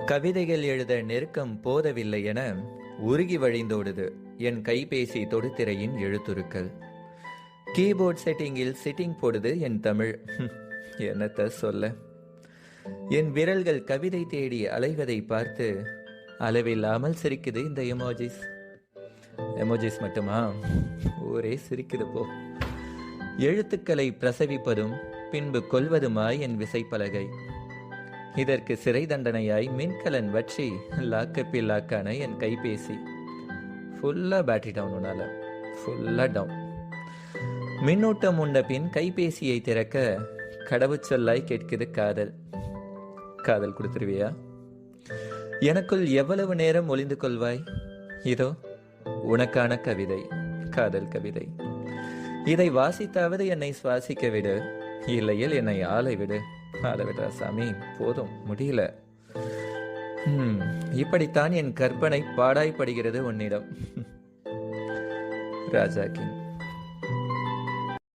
கவிதைகள் எழுத நெருக்கம் போதவில்லை என உருகி வழிந்தோடுது என் கைபேசி தொடுதிரையின் எழுத்துருக்கள். கீபோர்ட் செட்டிங்கில் சிட்டிங் போடுது என் தமிழ். என்னத்த சொல்ல. என் விரல்கள் கவிதை தேடி அலைவதை பார்த்து அளவில்லாமல் சிரிக்குது இந்த எமோஜிஸ். எமோஜிஸ் மட்டுமா, ஊரே சிரிக்குது போ. எழுத்துக்களை பிரசவிப்பதும் பின்பு கொல்வதுமாய் என் விசைப்பலகை. இதற்கு சிறை தண்டனையாய் மின்கலன் வற்றி லாக்கப்பில் லாக்கான என் கைபேசி. ஃபுல்லா பேட்டரி டவுன். உன்னால ஃபுல்லா டவுன். மின்னூட்டம் உண்ட பின் கைபேசியை திறக்க கடவுச்சொல்லாய் கேட்குது காதல். காதல் கொடுத்துருவியா? எனக்குள் எவ்வளவு நேரம் ஒளிந்து கொள்வாய்? இதோ உனக்கான கவிதை, காதல் கவிதை. இதை வாசித்தாவது என்னை சுவாசிக்க விடு, இல்லையில் என்னை ஆளை விடு. ஆளை விடுறா சாமி, போதும், முடியல. இப்படித்தான் என் கற்பனை பாடாய்ப்படுகிறது உன்னிடம். ராஜா கிங்.